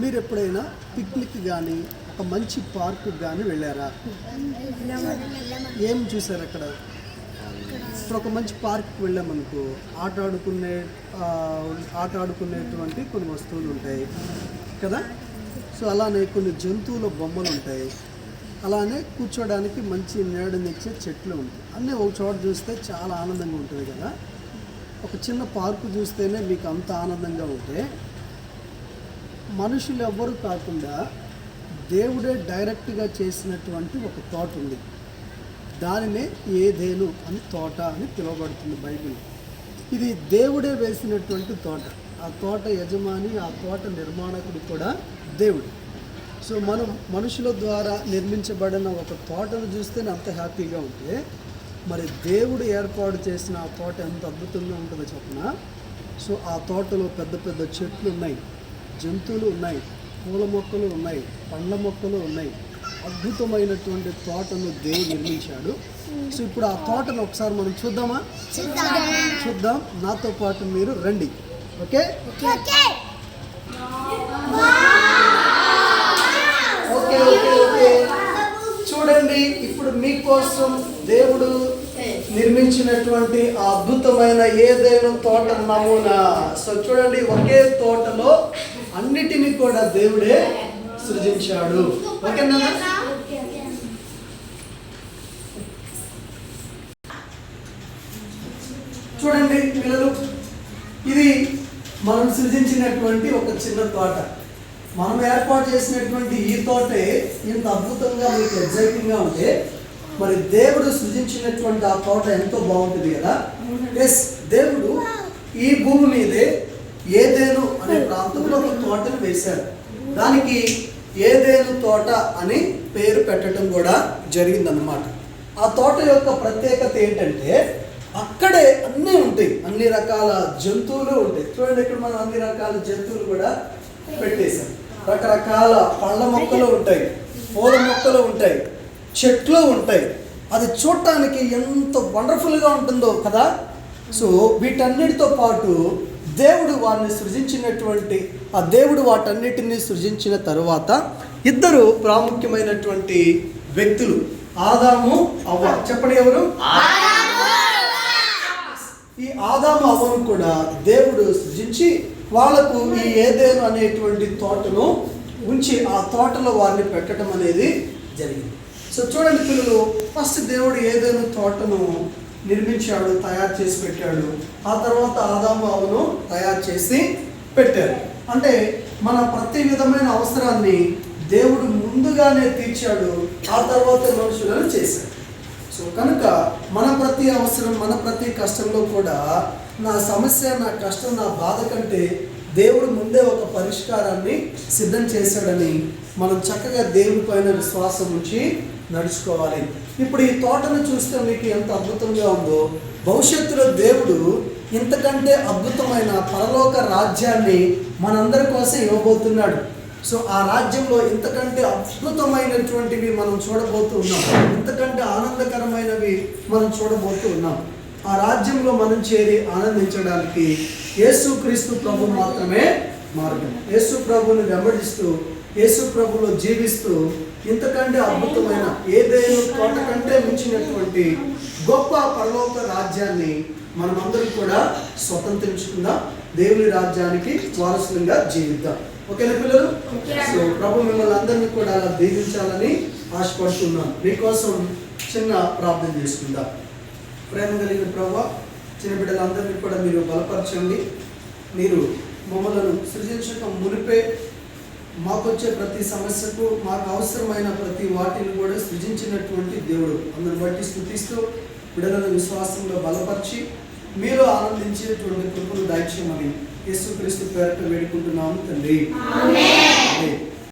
మీరు ఎప్పుడైనా పిక్నిక్ కానీ ఒక మంచి పార్కు కానీ వెళ్ళారా? ఏం చూసారు అక్కడ? ఇప్పుడు ఒక మంచి పార్క్కి వెళ్ళామనుకో, ఆట ఆడుకునేటువంటి కొన్ని వస్తువులు ఉంటాయి కదా. సో అలానే కొన్ని జంతువుల బొమ్మలు ఉంటాయి, అలానే కూర్చోడానికి మంచి నీడనిచ్చే చెట్లు ఉంటాయి. అన్నీ ఒక చోట చూస్తే చాలా ఆనందంగా ఉంటుంది కదా. ఒక చిన్న పార్కు చూస్తేనే మీకు అంత ఆనందంగా ఉంటే, మనుషులు ఎవ్వరూ కాకుండా దేవుడే డైరెక్ట్గా చేసినటువంటి ఒక తోట ఉంది. దానినే ఏదేను అని తోట అని పిలువబడుతుంది బైబిల్. ఇది దేవుడే వేసినటువంటి తోట. ఆ తోట యజమాని, ఆ తోట నిర్మాణకుడు కూడా దేవుడు. సో మనం మనుషుల ద్వారా నిర్మించబడిన ఒక తోటను చూస్తేనే అంత హ్యాపీగా ఉంటే, మరి దేవుడు ఏర్పాటు చేసిన ఆ తోట ఎంత అద్భుతంగా ఉంటుందో చెప్పిన. సో ఆ తోటలో పెద్ద పెద్ద చెట్లు ఉన్నాయి, జంతువులు ఉన్నాయి, పూల మొక్కలు ఉన్నాయి, పండ్ల మొక్కలు ఉన్నాయి. అద్భుతమైనటువంటి తోటను దేవుడు నిర్మించాడు. సో ఇప్పుడు ఆ తోటను ఒకసారి మనం చూద్దామా? చూద్దాం. నాతో పాటు మీరు రండి. ఓకే ఓకే ఓకే ఓకే చూడండి, ఇప్పుడు మీకోసం దేవుడు నిర్మించినటువంటి ఆ అద్భుతమైన ఏదైనా తోట నమూనా. సో చూడండి, ఒకే తోటలో అన్నిటినీ కూడా దేవుడే సృజించాడు. ఓకేనా? చూడండి పిల్లలు, ఇది మనం సృజించినటువంటి ఒక చిన్న తోట. మనం ఏర్పాటు చేసినటువంటి ఈ తోటే ఇంత అద్భుతంగా మీకు ఎగ్జైటింగ్గా ఉంటే, మరి దేవుడు సృజించినటువంటి ఆ తోట ఎంతో బాగుంటుంది కదా. ఎస్, దేవుడు ఈ భూమి మీదే ఏదేను అనే ప్రాంతంలో ఒక తోటను వేశాడు. దానికి ఏదేను తోట అని పేరు పెట్టడం కూడా జరిగిందన్నమాట. ఆ తోట యొక్క ప్రత్యేకత ఏంటంటే, అక్కడే అన్నీ ఉంటాయి, అన్ని రకాల జంతువులు ఉంటాయి. చూడండి, ఇక్కడ మనం అన్ని రకాల జంతువులు కూడా పెట్టేశాం. రకరకాల పళ్ళ మొక్కలు ఉంటాయి, పూల మొక్కలు ఉంటాయి, చెట్లు ఉంటాయి. అది చూడటానికి ఎంత వండర్ఫుల్గా ఉంటుందో కదా. సో వీటన్నిటితో పాటు దేవుడు వారిని సృజించినటువంటి ఆ దేవుడు వాటన్నిటిని సృజించిన తరువాత ఇద్దరు ప్రాముఖ్యమైనటువంటి వ్యక్తులు, ఆదాము అవ్వ. చెప్పండి, ఎవరు? ఈ ఆదాము అవ్వను కూడా దేవుడు సృజించి వాళ్ళకు ఈ ఏదేను అనేటువంటి తోటను ఉంచి ఆ తోటలో వారిని పెట్టడం అనేది జరిగింది. సో చూడండి పిల్లలు, ఫస్ట్ దేవుడు ఏదేను తోటను నిర్మించాడు, తయారు చేసి పెట్టాడు. ఆ తర్వాత ఆదాము అవ్వను తయారు చేసి పెట్టారు. అంటే మన ప్రతి విధమైన అవసరాన్ని దేవుడు ముందుగానే తీర్చాడు, ఆ తర్వాత మనుషులను చేశాడు. సో కనుక మన ప్రతి అవసరం, మన ప్రతి కష్టంలో కూడా నా సమస్య, నా కష్టం, నా బాధ కంటే దేవుడు ముందే ఒక పరిష్కారాన్ని సిద్ధం చేశాడని మనం చక్కగా దేవుని పైన విశ్వాసం ఉంచి నడుచుకోవాలి. ఇప్పుడు ఈ తోటను చూస్తే మీకు ఎంత అద్భుతంగా ఉందో, భవిష్యత్తులో దేవుడు ఇంతకంటే అద్భుతమైన పరలోక రాజ్యాన్ని మనందరి కోసం ఇవ్వబోతున్నాడు. సో ఆ రాజ్యంలో ఇంతకంటే అద్భుతమైనటువంటివి మనం చూడబోతూ ఉన్నాం, ఇంతకంటే ఆనందకరమైనవి మనం చూడబోతూ ఉన్నాం. ఆ రాజ్యంలో మనం చేరి ఆనందించడానికి యేసుక్రీస్తు ప్రభు మాత్రమే మార్గం. యేసు ప్రభుని వెంబడిస్తూ, యేసు ప్రభులో జీవిస్తూ ఇంతకంటే అద్భుతమైన ఏదేను తోట కంటే మించినటువంటి గొప్ప పరలోక రాజ్యాన్ని మనమందరం కూడా స్వతంత్రించుకుందాం. దేవుని రాజ్యానికి వారసులుగా జీవిద్దాం. ఓకేనా పిల్లలు? సో ప్రభు మిమ్మల్ని అందరినీ కూడా దీవించాలని ఆశపడుతున్నాను. మీకోసం చిన్న ప్రార్థన చేసుకుందాం. ప్రేమ కలిగిన ప్రభువా, చిన్న బిడ్డలందరినీ కూడా మీరు బలపరచండి. మీరు మమ్మలను సృజించక మునిపే మాకొచ్చే ప్రతి సమస్యకు, మాకు అవసరమైన ప్రతి వాటిని కూడా సృజించినటువంటి దేవుడు. అందరిని బట్టి స్తుతిస్తూ బిడ్డలను విశ్వాసంలో బలపరిచి మీరు ఆనందించేటువంటి కృపను దయచేయమని యేసుక్రీస్తు పేరిట వేడుకుంటున్నాము తండ్రి. ఆమేన్.